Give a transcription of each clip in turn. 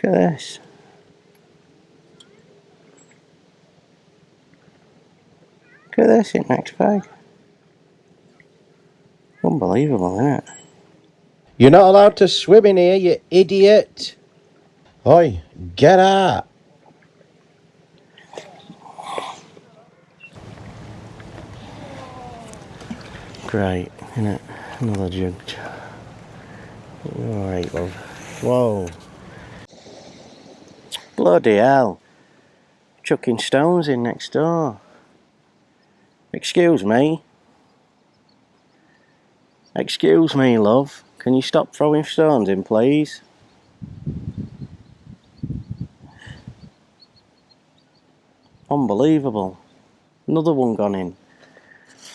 Look at this. Look at this in next bag. Unbelievable, isn't it? You're not allowed to swim in here, you idiot. Oi, get out. Great, isn't it? Another jug. Alright, love. Whoa. Bloody hell. Chucking stones in next door. Excuse me. Excuse me, love. Can you stop throwing stones in, please? Unbelievable. Another one gone in.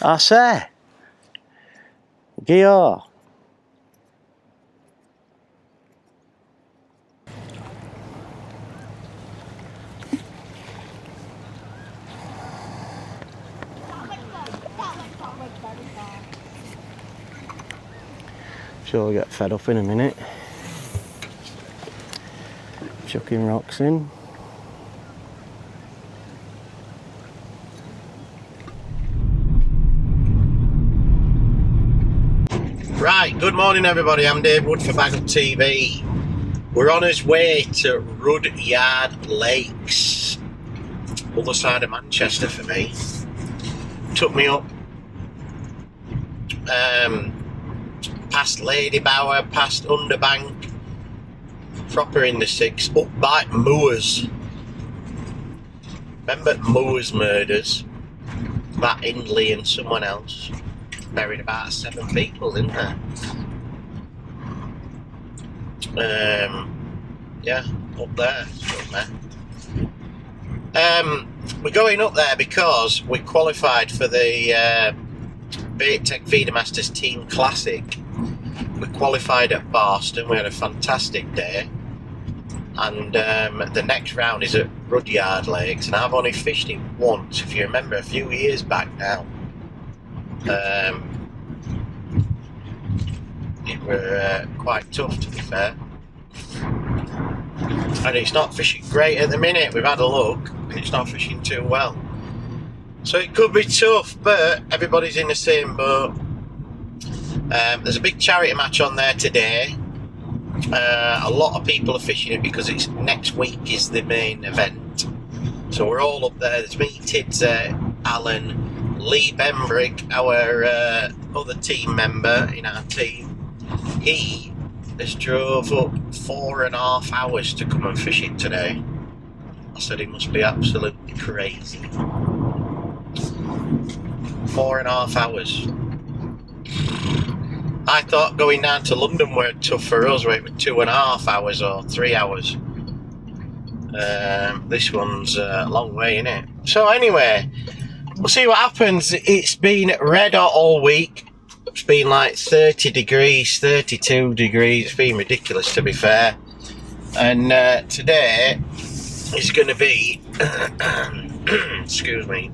I say. Gear. Sure, we'll get fed up in a minute. Chucking rocks in. Right, good morning everybody, I'm Dave Wood for Baguptv. We're on his way to Rudyard Lakes, other side of Manchester for me. Took me up past Lady Bower, past Underbank, proper in the six, up by Moors. Remember Moors murders? That Hindley and someone else buried about 7 people, didn't there? Yeah, up there somewhere. We're going up there because we qualified for the Baguptv Feeder Masters Team Classic. We qualified at Boston, we had a fantastic day, and the next round is at Rudyard Lakes, and I've only fished it once, if you remember, a few years back now. It were quite tough, to be fair, and it's not fishing great at the minute. We've had a look and it's not fishing too well, so it could be tough, but everybody's in the same boat. There's a big charity match on there today. A lot of people are fishing it because it's next week is the main event, so we're all up there. There's me, Tids, Alan, Lee Benbrick, our other team member in our team. He has drove up 4.5 hours to come and fish it today. I said he must be absolutely crazy. 4.5 hours. I thought going down to London were tough for us, where it was 2.5 hours or 3 hours. This one's a long way, innit? So anyway, we'll see what happens. It's been red hot all week. It's been like 30 degrees, 32 degrees. It's been ridiculous, to be fair. And today is going to be, excuse me,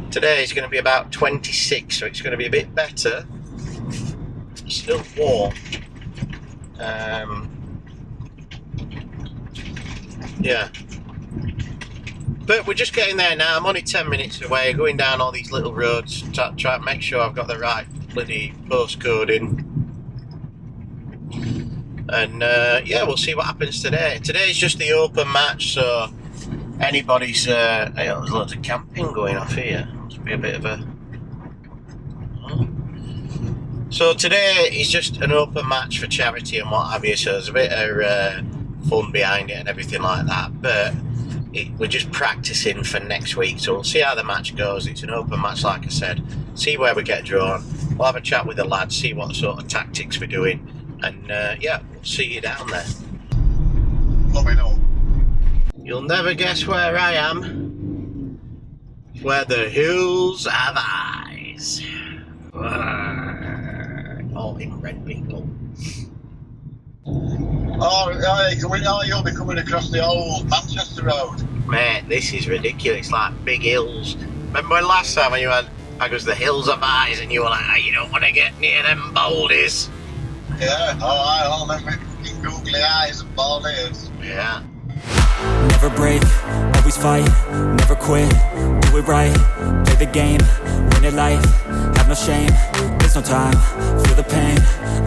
today is going to be about 26, so it's going to be a bit better. Still warm. Yeah. But we're just getting there now. I'm only 10 minutes away, going down all these little roads, try to make sure I've got the right bloody postcode in. And yeah, we'll see what happens today. Today's just the open match, so anybody's there's loads of camping going off here. Must be a bit of a... So today is just an open match for charity and what have you, so there's a bit of fun behind it and everything like that, but we're just practicing for next week, so we'll see how the match goes. It's an open match, like I said, see where we get drawn. We'll have a chat with the lads, see what sort of tactics we're doing, and yeah, we'll see you down there. Let me know. You'll never guess where I am. Where the hills have eyes. All in red, people. Oh, you'll be coming across the old Manchester Road. Mate, this is ridiculous, like big hills. Remember when last time when you had, I goes, the hills of eyes, and you were like, oh, you don't want to get near them boulders. Yeah, all them fucking googly eyes and bald ears. Yeah. Never break, always fight, never quit, do it right, play the game, win it life, have no shame, there's no time, feel the pain,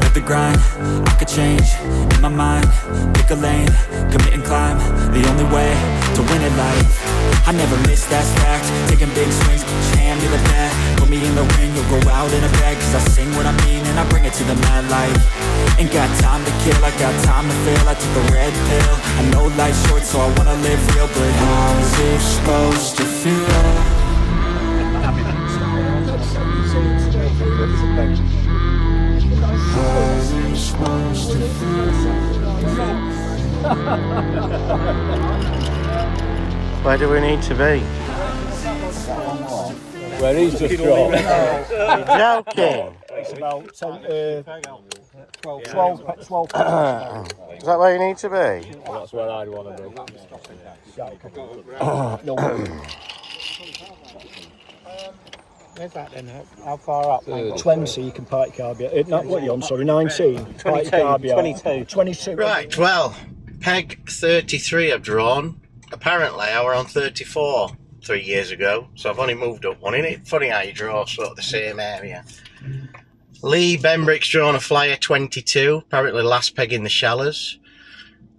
live the grind, I could change, in my mind, pick a lane, commit and climb, the only way to win it life, I never miss, that's fact, taking big swings, put your hand to the bat, put me in the ring, you'll go out in a bag, cause I sing what I mean and I bring it to the mad light, ain't got time to kill, I got time to feel, I took the red pill, I know life's short so I wanna live real, but how's it supposed to feel? How's it supposed to feel? Where do we need to be? Where he's just dropped. You're joking. It's about 12 Is that where you need to be? That's where I'd want to be. Where's that then? How far up? 20 you can park your car behind. Not what you on, sorry, 19. 22. Right, well, peg 33 I've drawn. Apparently I were on 34 3 years ago, so I've only moved up one. Isn't it funny how you draw sort of the same area? Lee Benbrick's drawn a flyer 22, apparently last peg in the Shallers.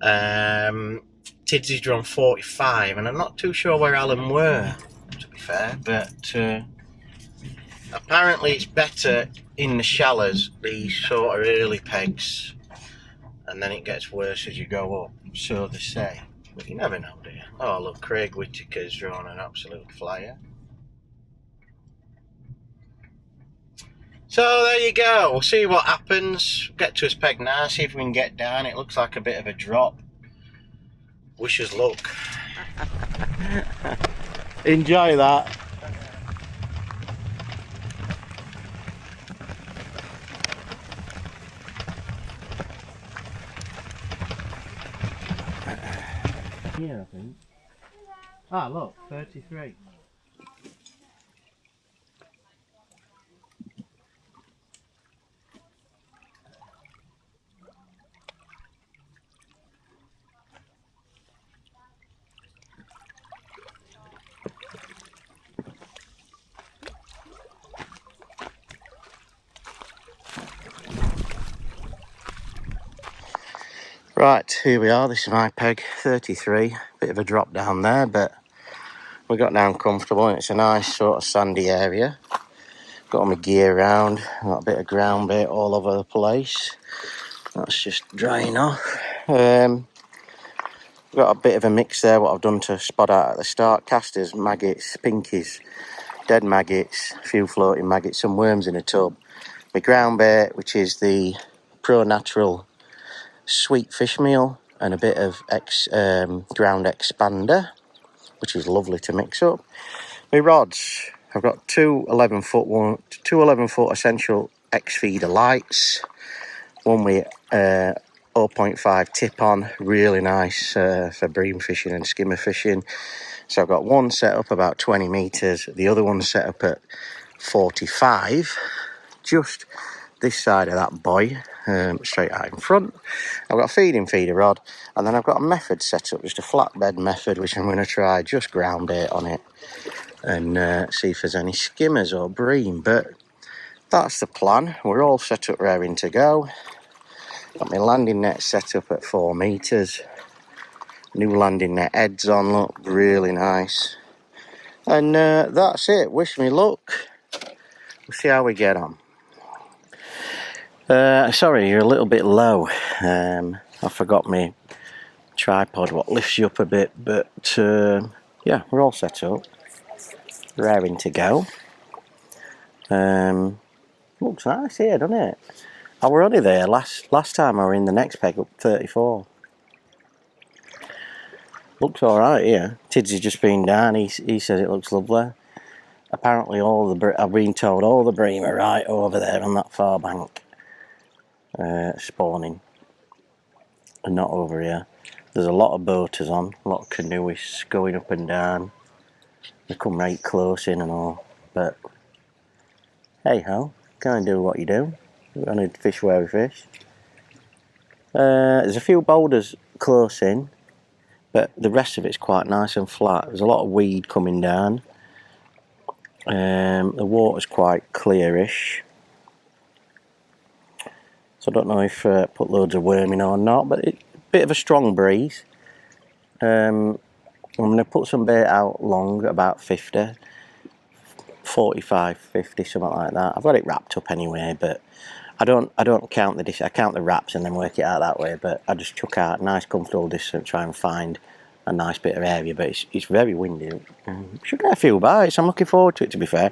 Tidsy's drawn 45, and I'm not too sure where Alan were, to be fair, but apparently it's better in the Shallers, these sort of early pegs, and then it gets worse as you go up, so they say. But you never know, do you? Oh look, Craig Whittaker's drawn an absolute flyer. So there you go, we'll see what happens. Get to his peg now, see if we can get down. It looks like a bit of a drop. Wish us luck. Enjoy that. Yeah, I think. Ah, look, 33. Right, here we are. This is my peg 33. Bit of a drop down there, but we got down comfortable and it's a nice sort of sandy area. Got all my gear around, got a bit of ground bait all over the place. That's just drying off. Got a bit of a mix there, what I've done to spot out at the start. Casters, maggots, pinkies, dead maggots, a few floating maggots, some worms in a tub. My ground bait, which is the Pro Natural sweet fish meal, and a bit of ground expander, which is lovely to mix up. My rods, I've got two 11-foot Essential X Feeder lights, one with 0.5 tip on, really nice for bream fishing and skimmer fishing. So I've got one set up about 20 metres, the other one set up at 45, just this side of that buoy, straight out in front. I've got a feeding feeder rod, and then I've got a method set up, just a flatbed method, which I'm going to try just ground bait on it and see if there's any skimmers or bream. But that's the plan. We're all set up, raring to go. Got my landing net set up at 4 metres. New landing net heads on, look really nice. And that's it. Wish me luck. We'll see how we get on. Sorry, you're a little bit low. I forgot my tripod, what lifts you up a bit, but yeah, we're all set up, raring to go. Looks nice here, doesn't it? I were only there last time I were in the next peg up 34. Looks alright here. Tidsy's just been down, he says it looks lovely. Apparently I've been told all the bream are right over there on that far bank. Spawning, and not over here. There's a lot of boaters on, a lot of canoeists going up and down. They come right close in and all, but hey ho, can't do what you do. We're gonna fish where we fish. There's a few boulders close in, but the rest of it's quite nice and flat. There's a lot of weed coming down. The water's quite clearish, so I don't know if put loads of worm in or not, but it's a bit of a strong breeze. I'm going to put some bait out long, about 50, 45, 50, something like that. I've got it wrapped up anyway, but I don't count I count the wraps and then work it out that way, but I just chuck out a nice comfortable distance, try and find a nice bit of area, but it's very windy. Should get a few bites. I'm looking forward to it, to be fair.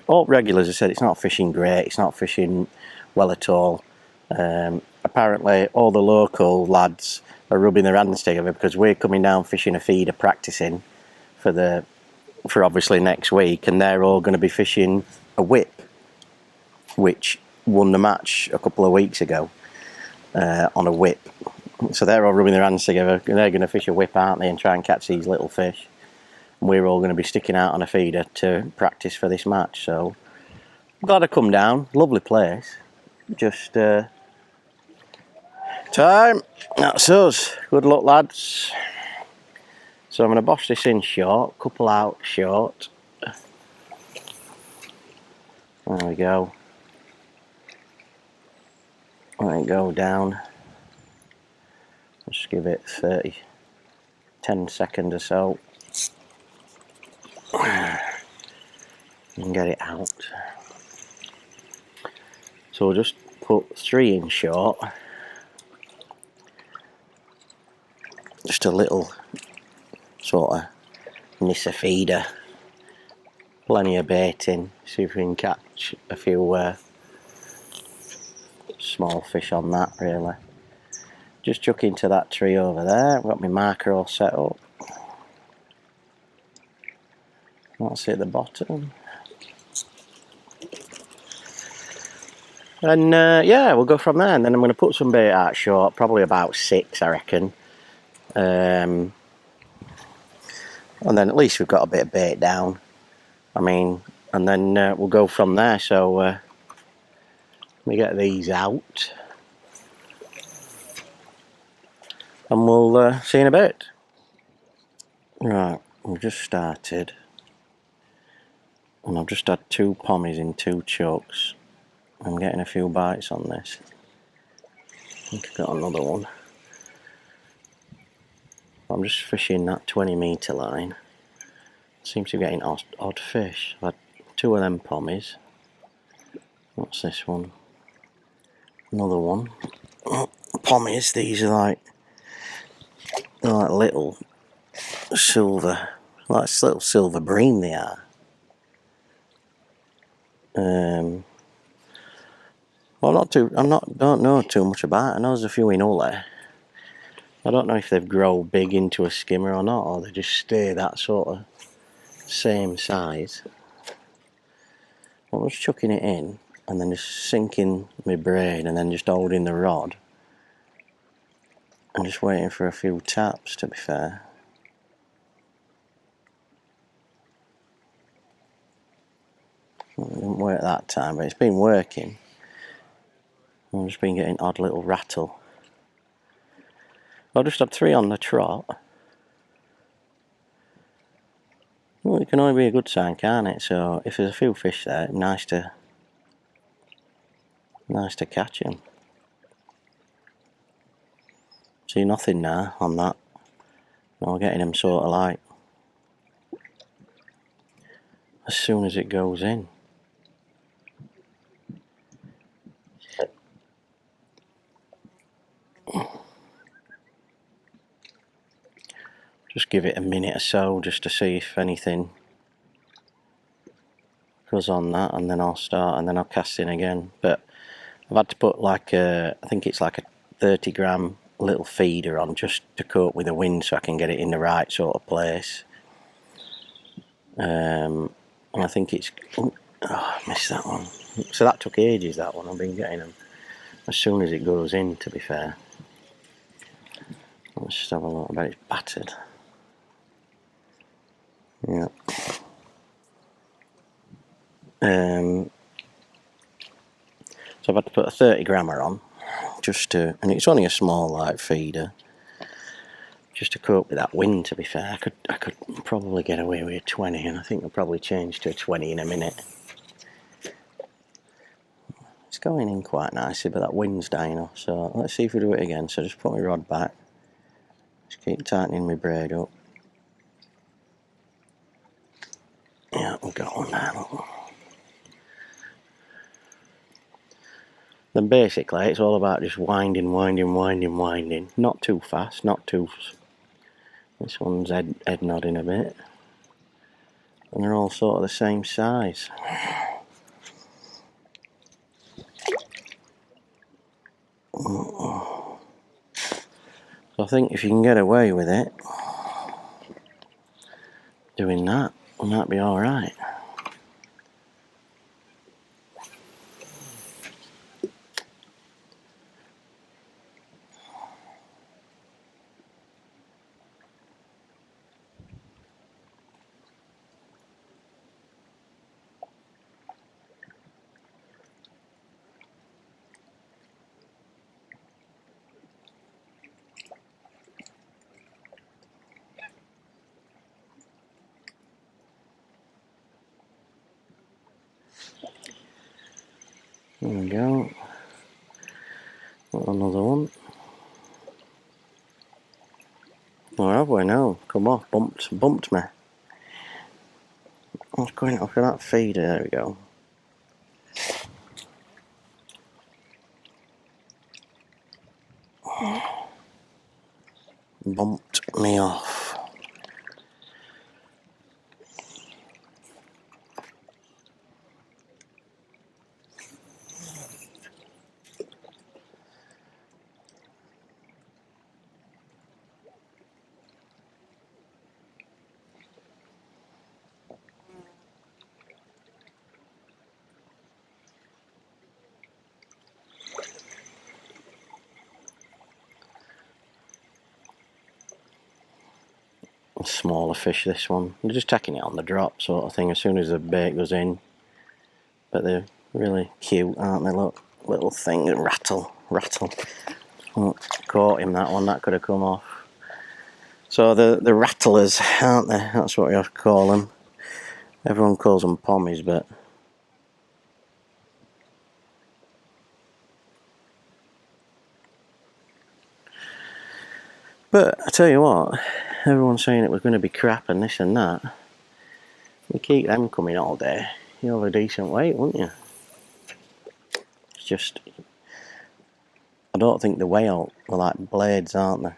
All regulars have said it's not fishing great, it's not fishing well at all. Apparently all the local lads are rubbing their hands together because we're coming down fishing a feeder, practicing for obviously next week, and they're all going to be fishing a whip, which won the match a couple of weeks ago on a whip. So they're all rubbing their hands together, and they're going to fish a whip, aren't they, and try and catch these little fish. And we're all going to be sticking out on a feeder to practice for this match. So I'm glad I come down. Lovely place. Just time. That's us. Good luck, lads. So I'm going to bosh this in short, couple out short. There we go. Let it go down. Just give it 10 seconds or so. And get it out. So we'll just put 3 in short. Just a little sort of Nissa feeder. Plenty of bait in. See if we can catch a few small fish on that, really. Just chuck into that tree over there. I've got my marker all set up. That's at the bottom. And yeah, we'll go from there. And then I'm going to put some bait out short, probably about 6, I reckon. And then at least we've got a bit of bait down. I mean, and then we'll go from there. So let me get these out. And we'll see in a bit. Right, we've just started. And I've just had 2 pommies in 2 chokes. I'm getting a few bites on this. I think I've got another one. I'm just fishing that 20-metre line. Seems to be getting odd fish. I've had 2 of them pommies. What's this one? Another one. Oh, pommies, these are like little silver, like little silver bream they are. Well, don't know too much about it. I know there's a few in Ulla. I don't know if they've grown big into a skimmer or not, or they just stay that sort of same size. I'm just chucking it in and then just sinking my braid and then just holding the rod and just waiting for a few taps, to be fair. Well, it didn't work that time, but it's been working. I've just been getting odd little rattle. I just had 3 on the trot. Well, it can only be a good sign, can't it? So if there's a few fish there, nice to catch them. See nothing now on that. Now we're getting them sort of like as soon as it goes in. Just give it a minute or so just to see if anything goes on that, and then I'll start and then I'll cast in again. But I've had to put like I think it's like a 30-gram little feeder on just to cope with the wind so I can get it in the right sort of place. And I think it's, oh, I missed that one. So that took ages, that one. I've been getting them as soon as it goes in, to be fair. Let's just have a look. I bet it's battered. Yeah. So I've had to put a 30-grammer on just to, and it's only a small light feeder, just to cope with that wind. To be fair, I could probably get away with a 20, and I think I'll probably change to a 20 in a minute. It's going in quite nicely, but that wind's dying off, so let's see if we do it again. So just put my rod back, just keep tightening my braid up. Yeah, we've got one there, look. Then basically it's all about just winding, not too fast, not too... This one's head nodding a bit, and they're all sort of the same size. So I think if you can get away with it, doing that, it might be alright. There we go. Got another one. Where have we now? Come off, bumped me. I was going off of that feeder, there we go. Bumped me off. A smaller fish, this one. They're just taking it on the drop sort of thing as soon as the bait goes in. But they're really cute, aren't they? Look, little thing that rattle. Oh, caught him, that one, that could have come off. So the rattlers, aren't they? That's what we have to call them. Everyone calls them pommies, but I tell you what, everyone's saying it was going to be crap and this and that. You keep them coming all day, you'll have a decent weight, won't you? It's just, I don't think the whale are like blades, aren't they?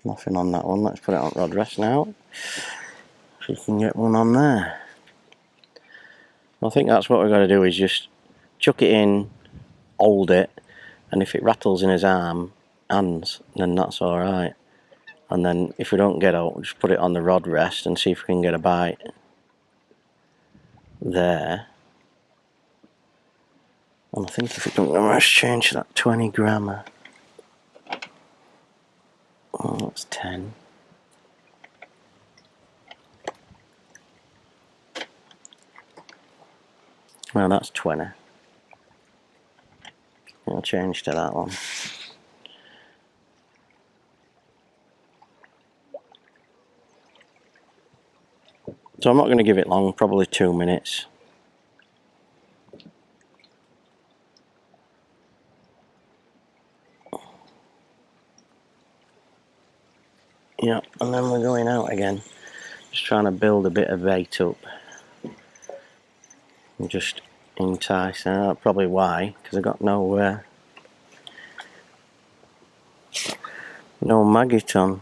Nothing on that one. Let's put it on rod rest now. So you can get one on there. I think that's what we've got to do, is just chuck it in, hold it, and if it rattles in his hands, then that's alright. And then if we don't get out, just put it on the rod rest and see if we can get a bite there. And I think if we don't, let's change that 20 grammer. Oh, that's 10. Well, that's 20. I'll change to that one. So I'm not going to give it long, probably 2 minutes. Yeah, and then we're going out again. Just trying to build a bit of bait up. And just entice. That's probably why, because I got no maggot on.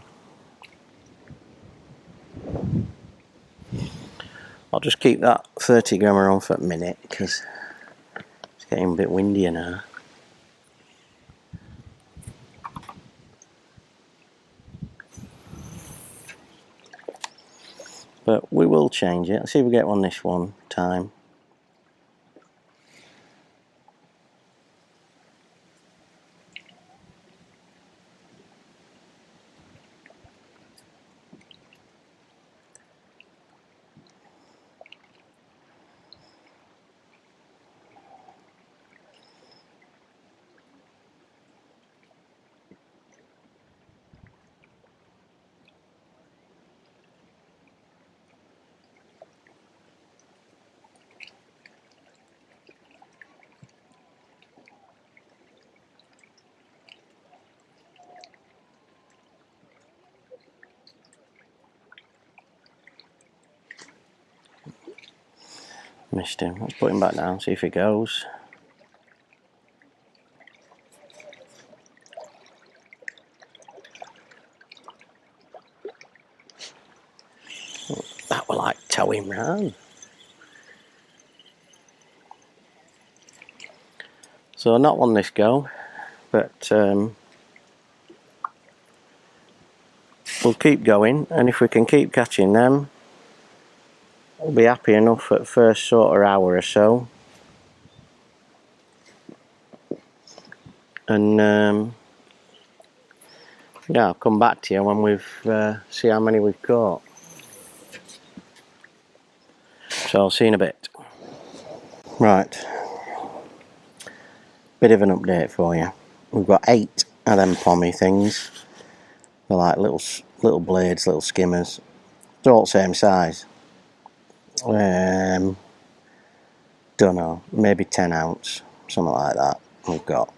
I'll just keep that 30 grammer on for a minute because it's getting a bit windier now. But we will change it. Let's see if we get one this one time. Missed him. Let's put him back down, see if he goes. That will like tow him round. So not one this go, but we'll keep going, and if we can keep catching them, we'll be happy enough at first sort of hour or so. And yeah, I'll come back to you when we've see how many we've caught. So I'll see you in a bit. Right, bit of an update for you. We've got 8 of them pommy things. They're like little blades, little skimmers. They're all the same size. Don't know, maybe 10 ounce, something like that. We've got.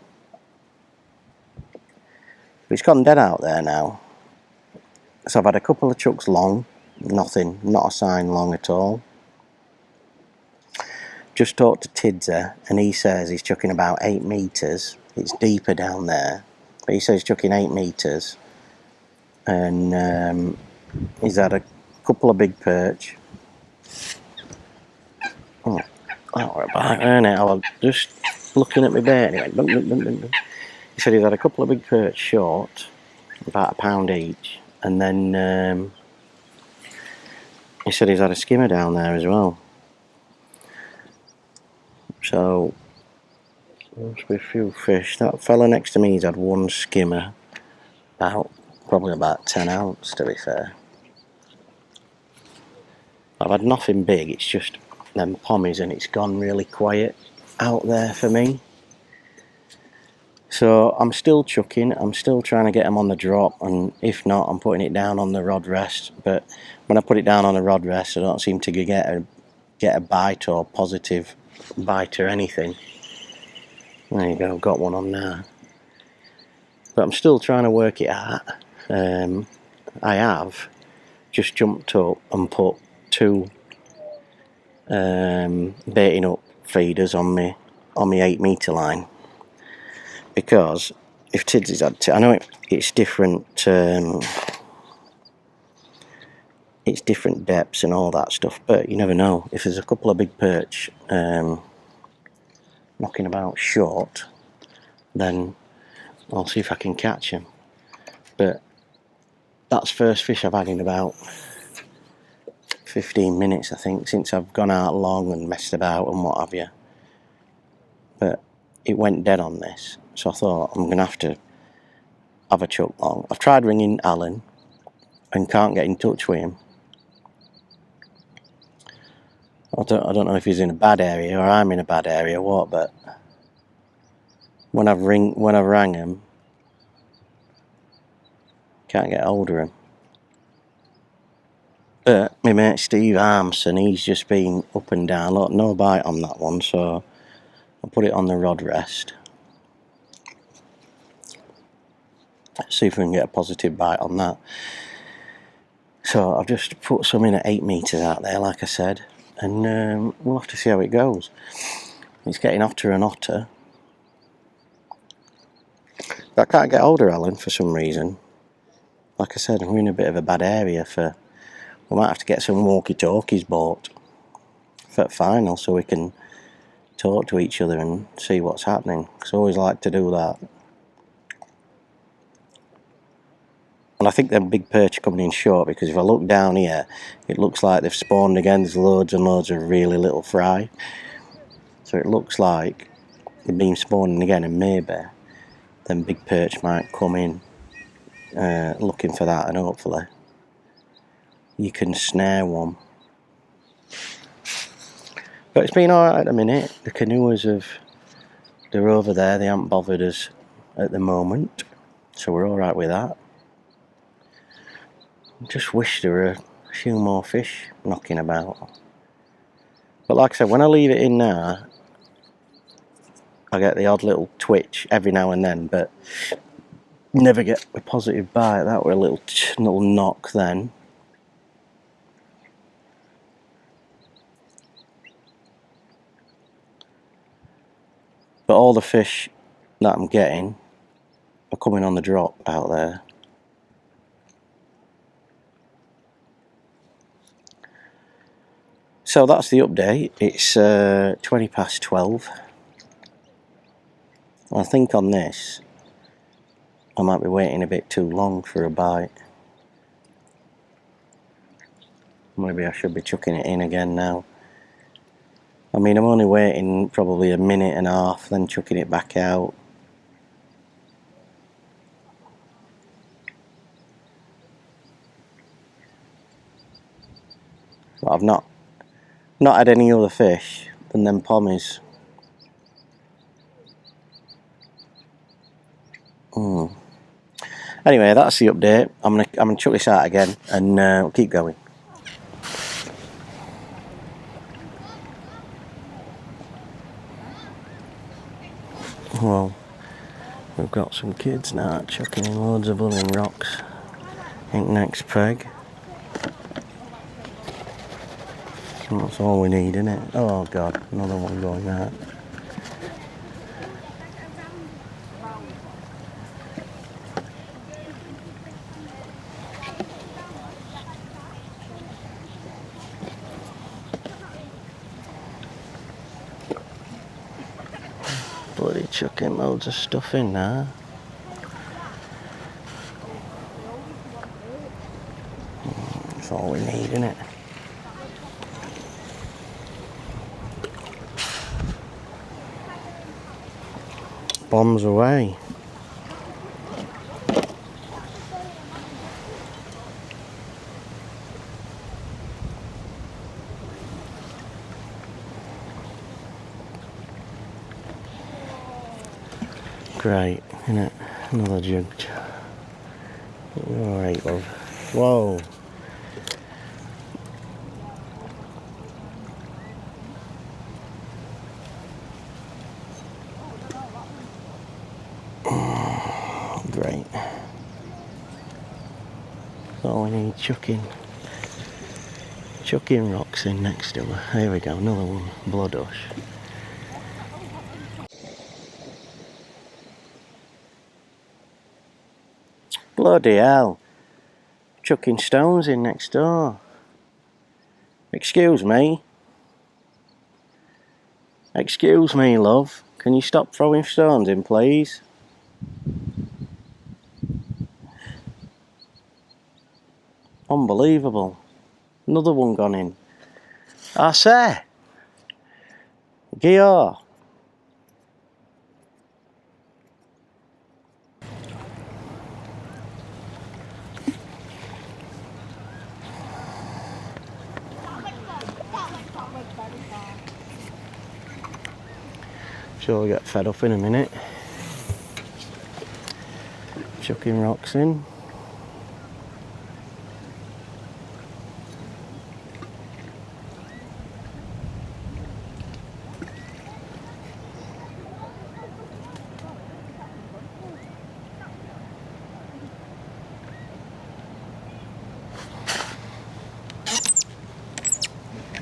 But it's gone dead out there now. So I've had a couple of chucks long, nothing, not a sign long at all. Just talked to Tidser, and he says he's chucking about 8 metres. It's deeper down there, but he says he's chucking 8 metres. And he's had a couple of big perch. Oh, that were a bite, weren't it? I was just looking at my bait and he went dun, dun, dun, dun, dun. He said he's had a couple of big perch short, about a pound each, and then he said he's had a skimmer down there as well. So there must be a few fish. That fella next to me's had one skimmer, probably about 10 ounce to be fair. I've had nothing big, it's just them pommies, and it's gone really quiet out there for me. So I'm still chucking, I'm still trying to get them on the drop, and if not, I'm putting it down on the rod rest. But when I put it down on the rod rest, I don't seem to get a bite or positive bite or anything. There you go, got one on now. But I'm still trying to work it out. I have just jumped up and put 2 baiting up feeders on my 8 metre line, because if Tidsy's had to, I know it's different, it's different depths and all that stuff, but you never know. If there's a couple of big perch knocking about short, then I'll see if I can catch them. But that's first fish I've had in about 15 minutes, I think, since I've gone out long and messed about and what have you. But it went dead on this, so I thought I'm going to have a chuck long. I've tried ringing Alan and can't get in touch with him. I don't know if he's in a bad area or I'm in a bad area or what, but when I've rang him, can't get hold of him. But my mate Steve Armson, he's just been up and down. Look, no bite on that one, so I'll put it on the rod rest. Let's see if we can get a positive bite on that. So I've just put some in at 8 metres out there, like I said, and we'll have to see how it goes. It's getting hotter and hotter. But I can't get hold of Alan for some reason. Like I said, we're in a bit of a bad area for... We might have to get some walkie-talkies bought for final so we can talk to each other and see what's happening. Because I always like to do that. And I think them big perch are coming in short, because if I look down here, it looks like they've spawned again. There's loads and loads of really little fry. So it looks like they've been spawning again, and maybe them big perch might come in looking for that, and hopefully you can snare one. But it's been alright at the minute. The canoers they're over there, they haven't bothered us at the moment, so we're alright with that. Just wish there were a few more fish knocking about. But like I said, when I leave it in there, I get the odd little twitch every now and then, but never get a positive bite. That were a little knock then. But all the fish that I'm getting are coming on the drop out there. So that's the update. It's 20 past 12. I think on this I might be waiting a bit too long for a bite. Maybe I should be chucking it in again now. I mean, I'm only waiting probably a minute and a half, then chucking it back out. But I've not had any other fish than them pommies. Anyway, that's the update. I'm gonna chuck this out again, and we'll keep going. Well, we've got some kids now chucking in loads of bullying rocks. I think next peg. That's all we need, isn't it? Oh god, another one going out. Bloody chucking loads of stuff in there. That's all we need, isn't it? Bombs away. Great, innit? Another jug. Alright, love. Whoa. Great. So we need chucking rocks in next to her. Here we go, another one. Bloodush. Bloody hell. Chucking stones in next door. Excuse me. Excuse me, love. Can you stop throwing stones in, please? Unbelievable. Another one gone in. I say. Gear. Sure, we'll get fed up in a minute. Chucking rocks in.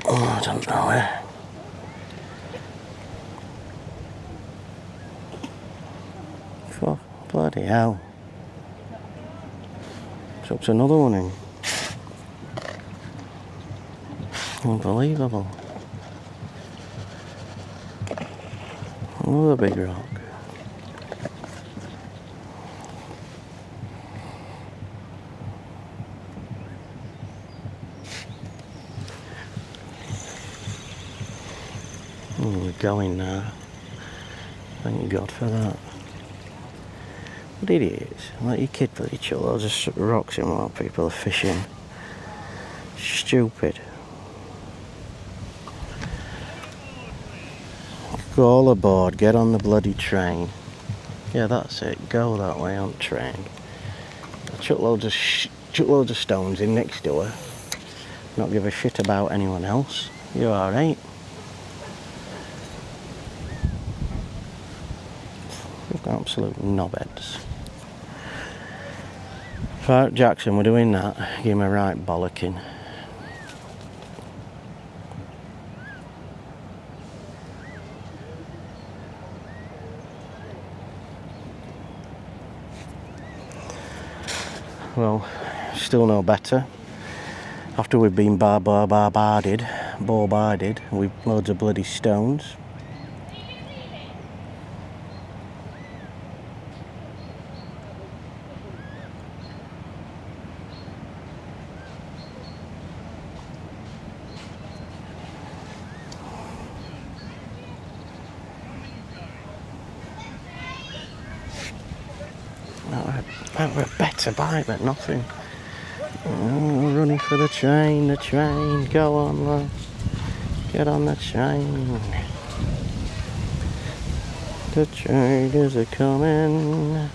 Oh, I don't know where. Fuck, bloody hell. Chucked another one in. Unbelievable. Another big rock. Oh, we're going now. Thank God for that. What idiots. Let your kid put each other. Just rocks in while people are fishing. Stupid. Go all aboard, get on the bloody train. Yeah, that's it. Go that way on train. Chuck loads of stones in next to her. Not give a shit about anyone else. You alright? Absolute knobheads. Right, Jackson, we're doing that. Give him a right bollocking. Well, still no better. After we've been bombarded with loads of bloody stones. That were a better bite, but nothing. Oh, running for the train, go on, love. Get on the train. The traders are coming.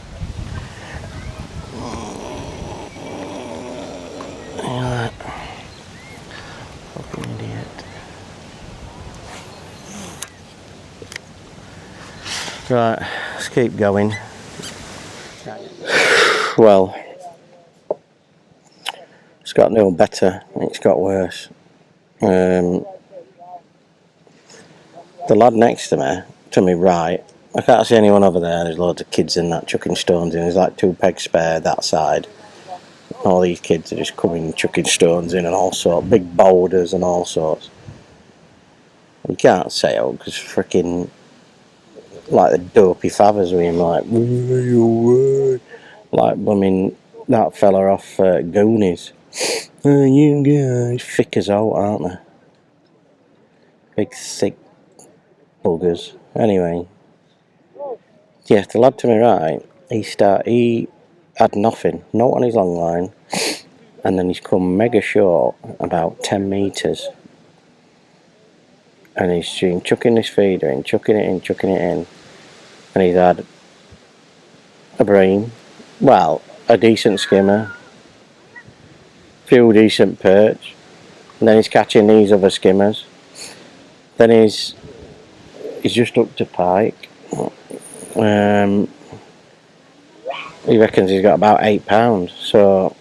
Yeah, fucking idiot. Right, let's keep going. Well, it's got no better, it's got worse. The lad next to me right, I can't see anyone over there, there's loads of kids in that chucking stones in, there's like 2 pegs spare that side. All these kids are just coming chucking stones in and all sorts, big boulders and all sorts. You can't sail because freaking like the dopey fathers with him, like bumming that fella off Goonies. Oh, you guys, thick as out, aren't they? Big thick buggers. Anyway, yeah, the lad to my right, he had nothing, not on his long line, and then he's come mega short, about 10 metres. And he's been chucking this feeder in, chucking it in, and he's had a bream, well, a decent skimmer, few decent perch, and then he's catching these other skimmers. Then he's just up to pike. He reckons he's got about £8, so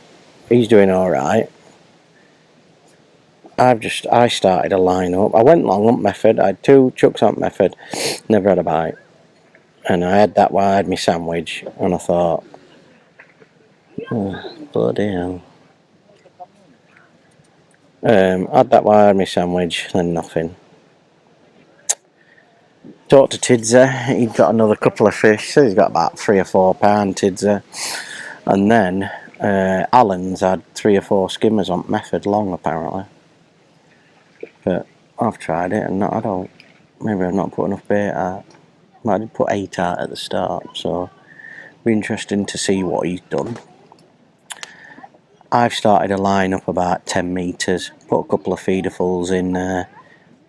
he's doing alright. I started a line up. I went long up method, I had 2 chucks on method, never had a bite. And I had that while I had my sandwich, and I thought, oh, bloody hell. I had that while I had my sandwich, then nothing. Talked to Tidza, he'd got another couple of fish, so he's got about £3 or £4, Tidza. And then Alan's had 3 or 4 skimmers on method long apparently. But I've tried it and I don't, maybe I've not put enough bait out. I did put 8 out at the start, so it'll be interesting to see what he's done. I've started a line up about 10 metres, put a couple of feederfuls in there,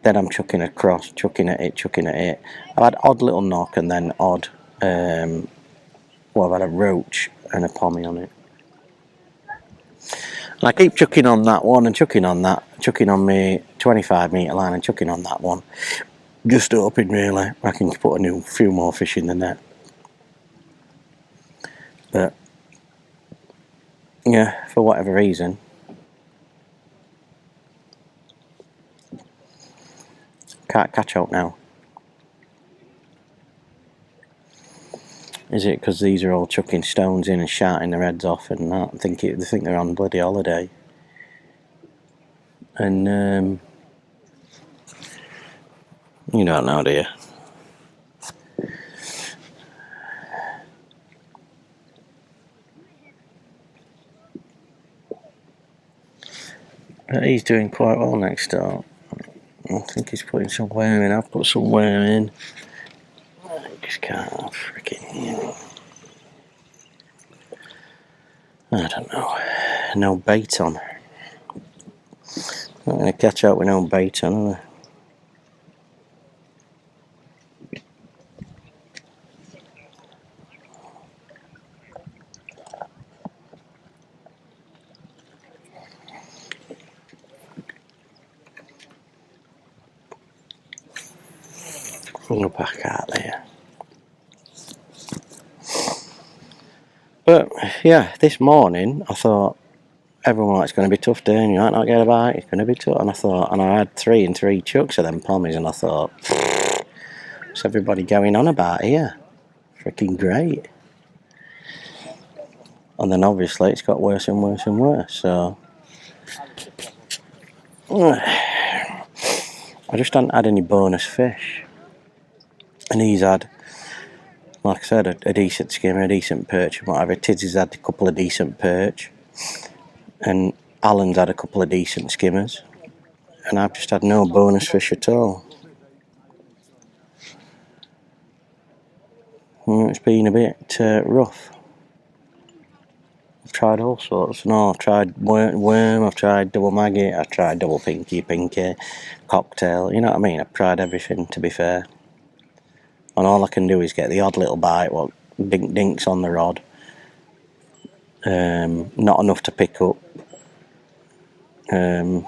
then I'm chucking across, chucking at it. I've had odd little knock and then odd, I've had a roach and a pommy on it. And I keep chucking on that one and chucking on that, chucking on my 25 metre line and chucking on that one. Just hoping really I can put a few more fish in the net. But yeah, for whatever reason, can't catch out now. Is it because these are all chucking stones in and shouting their heads off and that? They think they're on bloody holiday. And you don't know, do you? But he's doing quite well next door. I think he's putting some worm in. I've put some worm in. I just can't freaking. I don't know. No bait on. Not going to catch out with no bait on, am I? Pull back out there. But yeah, this morning I thought everyone was, it's going to be a tough day and you might not get a bite, it's going to be tough. And I thought, and I had 3 and 3 chucks of them pommies and I thought, what's everybody going on about here? Freaking great. And then obviously it's got worse and worse and worse, so I just hadn't had any bonus fish. And he's had, like I said, a decent skimmer, a decent perch and whatever. Tids has had a couple of decent perch. And Alan's had a couple of decent skimmers. And I've just had no bonus fish at all. It's been a bit rough. I've tried all sorts. No, I've tried worm, I've tried double maggot, I've tried double pinky, cocktail, you know what I mean? I've tried everything, to be fair. And all I can do is get the odd little bite, what dinks on the rod. Not enough to pick up. Yeah,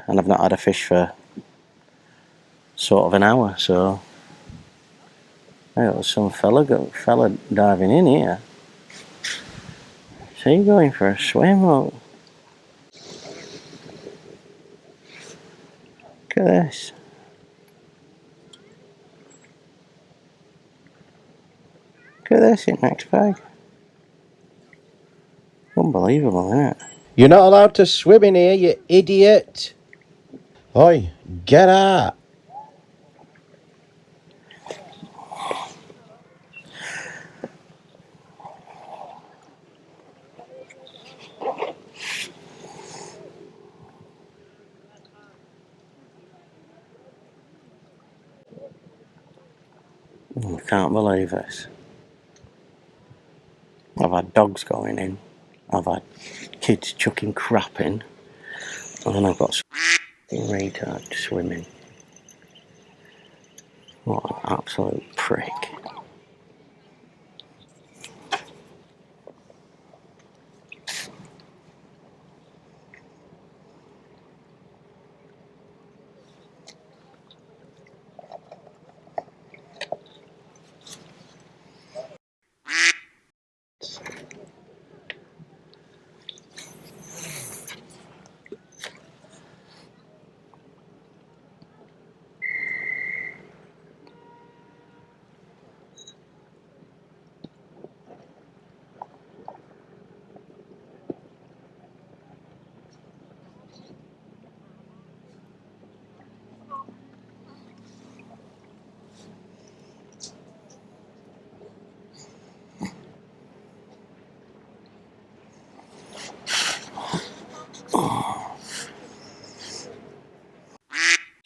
and I've not had a fish for sort of an hour, so there was some fella diving in here. So you going for a swim? Or? Look at this. Look at this in next bag. Unbelievable, isn't it? You're not allowed to swim in here, you idiot. Oi, get out. I can't believe this. I've had dogs going in. I've had kids chucking crap in. And then I've got some retard swimming. What an absolute prick.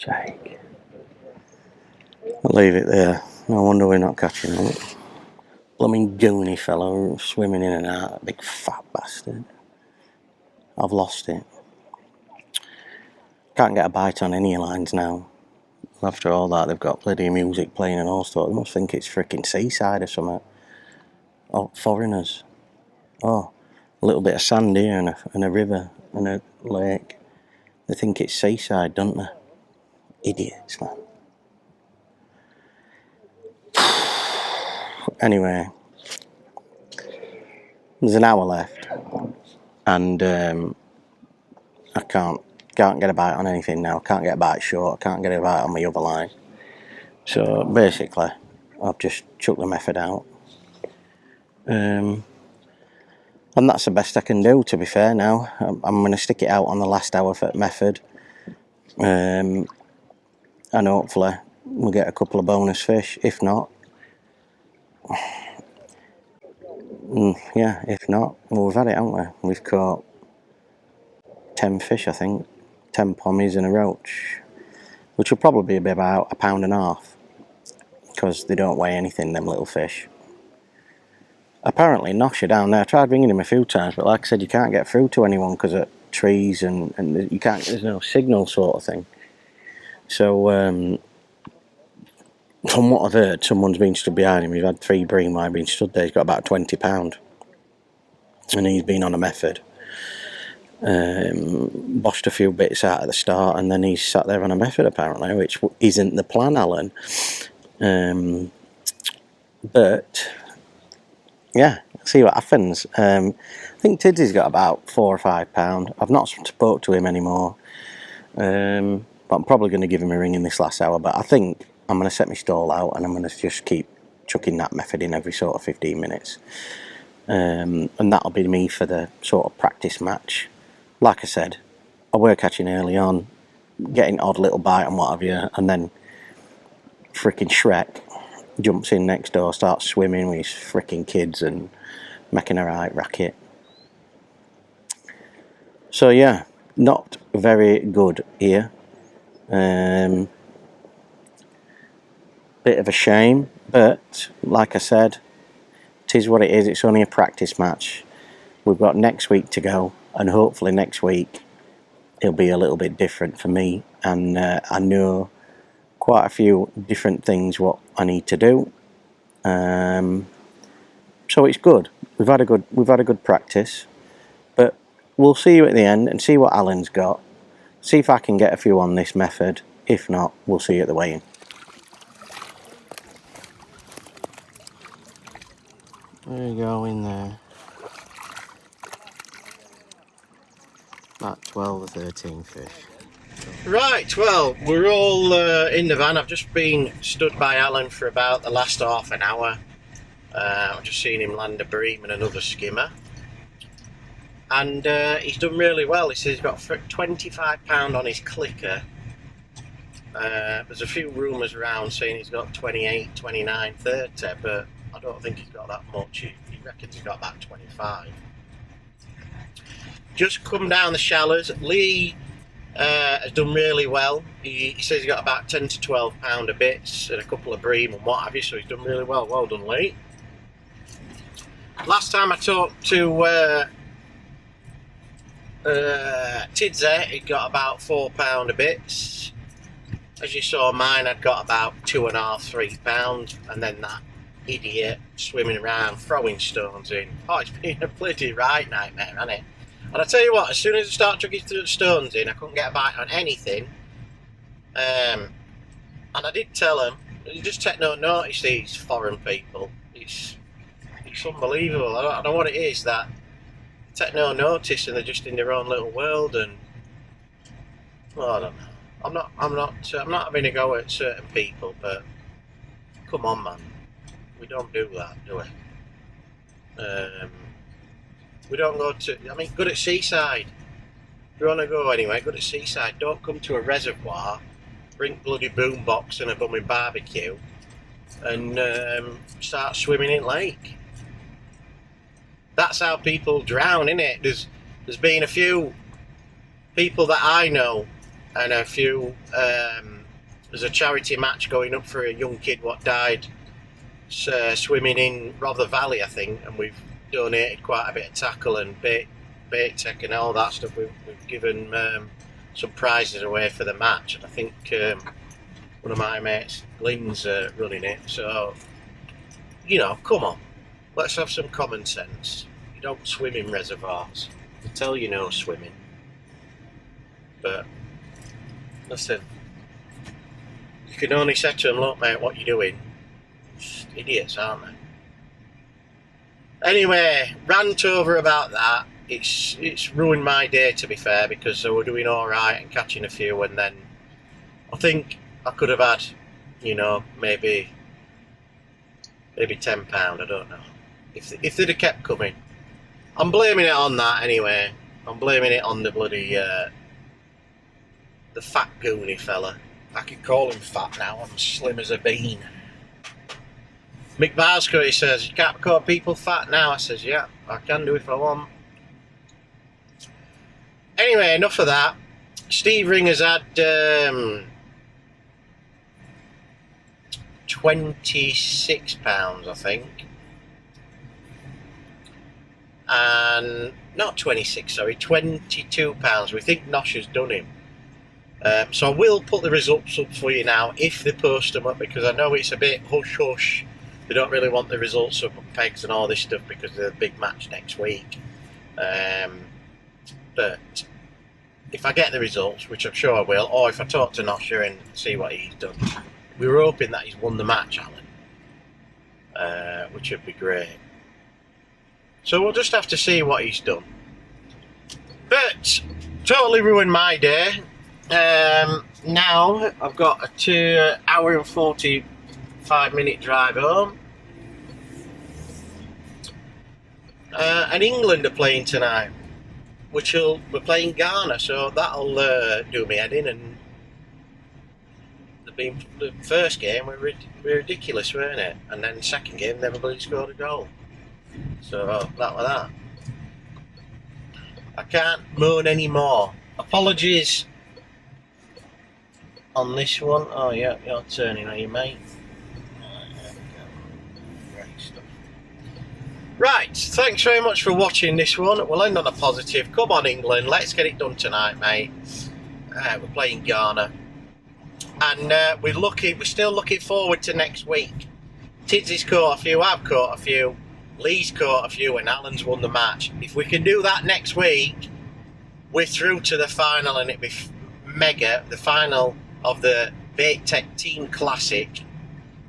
Jake. I'll leave it there. No wonder we're not catching it. Blooming goony fellow swimming in and out. Big fat bastard. I've lost it. Can't get a bite on any lines now. After all that, they've got bloody music playing and all sorts. They must think it's freaking seaside or something. Oh, foreigners. Oh, a little bit of sand here and a river and a lake. They think it's seaside, don't they? Idiots, man. Anyway, there's an hour left, and I can't get a bite on anything now. Can't get a bite short. Can't get a bite on my other line. So basically, I've just chucked the method out. And that's the best I can do, to be fair now. I'm going to stick it out on the last hour for method. And hopefully we'll get a couple of bonus fish. If not, yeah, if not, well, we've had it, haven't we? We've caught 10 fish, I think. 10 pommies and a roach, which will probably be about £1.50, because they don't weigh anything, them little fish. Apparently Nosher down there, I tried ringing him a few times, but like I said, you can't get through to anyone because of trees and you can't, there's no signal sort of thing. So from what I've heard, someone's been stood behind him. He's had 3 bream while he's been stood there. He's got about £20, and he's been on a method. Boshed a few bits out at the start, and then he's sat there on a method apparently, which isn't the plan, Alan. But yeah, see what happens. I think Tidsy's got about £4 or £5. I've not spoke to him anymore, but I'm probably going to give him a ring in this last hour. But I think I'm going to set my stall out, and I'm going to just keep chucking that method in every sort of 15 minutes, and that'll be me for the sort of practice match. Like I said, I were catching early on, getting odd little bite and what have you, and then frickin' Shrek jumps in next door, starts swimming with his frickin' kids and making a right racket. So yeah, not very good here. Bit of a shame, but like I said, it is what it is. It's only a practice match. We've got next week to go, and hopefully next week it'll be a little bit different for me, and I know quite a few different things what I need to do. So it's good. We've had a good practice, but we'll see you at the end and see what Alan's got. See if I can get a few on this method. If not, we'll see you at the weigh-in. There you go, in there. About 12 or 13 fish. Right, well, we're all in the van. I've just been stood by Alan for about the last half an hour. I've just seen him land a bream and another skimmer. And he's done really well. He says he's got £25 on his clicker. There's a few rumours around saying he's got 28, 29, 30, but I don't think he's got that much. He reckons he's got about 25. Just come down the shallows. Lee has done really well. He says he's got about 10 to £12 of bits and a couple of bream and what have you, so he's done really well. Well done, Lee. Last time I talked to Tidsy, he got about £4 of bits. As you saw, mine had got about £2.5, £3, and then that idiot swimming around throwing stones in. Oh, it's been a bloody right nightmare, hasn't it? And I tell you what, as soon as I start chucking stones in, I couldn't get a bite on anything. And I did tell them, you just take no notice, these foreign people. It's unbelievable. I don't know what it is that they take no notice and they're just in their own little world. And well, I don't know. I'm not having a go at certain people, but come on, man, we don't do that, do we? We don't go to, I mean, good at seaside. If you want to go anywhere, good at seaside. Don't come to a reservoir, bring bloody boombox and a bumming barbecue, and start swimming in lake. That's how people drown, innit? There's been a few people that I know, and a few, there's a charity match going up for a young kid what died swimming in Rother Valley, I think, and we've donated quite a bit of tackle and bait tech and all that stuff. We've given some prizes away for the match, and I think one of my mates, Lynn's running it. So, you know, come on, let's have some common sense. You don't swim in reservoirs. I tell you no swimming. But listen, you can only say to them, look mate, what you doing? Just idiots, aren't they? Anyway, rant over about that. It's ruined my day, to be fair, because we're doing alright and catching a few, and then I think I could have had, you know, maybe £10, I don't know. If they'd have kept coming. I'm blaming it on that anyway. I'm blaming it on the bloody the fat goony fella. I could call him fat now, I'm slim as a bean. Mick Barsco, he says, you can't call people fat now. I says, yeah, I can do if I want. anyway, enough of that. Steve Ringer's had £26, I think. And not 26, sorry, £22. We think Nosh has done him. So I will put the results up for you now if they post them up, because I know it's a bit hush hush. They don't really want the results up on pegs and all this stuff because of the big match next week. But if I get the results, which I'm sure I will, or if I talk to Nosher and see what he's done, we were hoping that he's won the match, Alan, which would be great. So we'll just have to see what he's done. But totally ruined my day. Now I've got a 2 hour and 45-minute drive home. And England are playing tonight, we're playing Ghana, so that'll do me head in. And the first game were ridiculous, weren't it? And then the second game, everybody scored a goal. So that was that. I can't moan anymore. Apologies on this one. Oh yeah, you're turning, are you, mate? Right, thanks very much for watching this one. We'll end on a positive. Come on, England, let's get it done tonight, mate. We're playing Ghana. And we're still looking forward to next week. Tidsy's caught a few, I've caught a few, Lee's caught a few, and Alan's won the match. If we can do that next week, we're through to the final, and it'd be mega. The final of the Bait Tech Team Classic,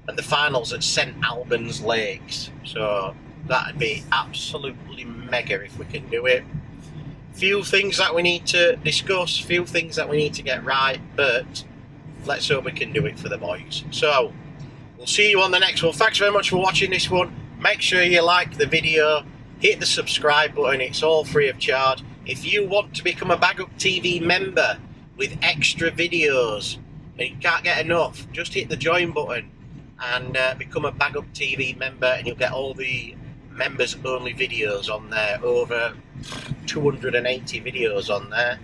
and the finals at St Albans Lakes. So that'd be absolutely mega if we can do it. Few things that we need to discuss, few things that we need to get right, but let's hope we can do it for the boys. So we'll see you on the next one. Thanks very much for watching this one. Make sure you like the video, hit the subscribe button, it's all free of charge. If you want to become a Baguptv member with extra videos and you can't get enough, just hit the join button and become a Baguptv member, and you'll get all the members only videos on there, over 280 videos on there.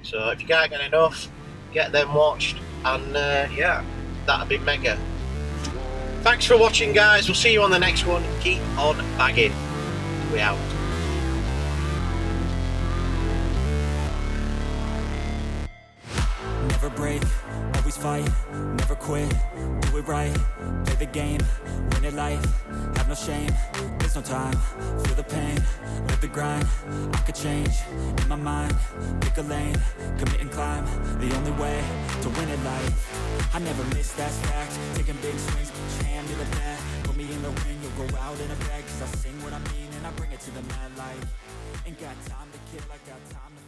So if you can't get enough, get them watched, and yeah, that'd be mega. Thanks for watching, guys. We'll see you on the next one. Keep on bagging. We out. Never break, always fight, never quit, do it right, play the game, win it life, have no shame, there's no time, feel the pain, live the grind, I could change, in my mind, pick a lane, commit and climb, the only way to win it life, I never miss, that's fact, taking big swings, put your hand to the bat, put me in the ring, you'll go out in a bag, cause I sing what I mean and I bring it to the mad light, ain't got time to kill, I got time to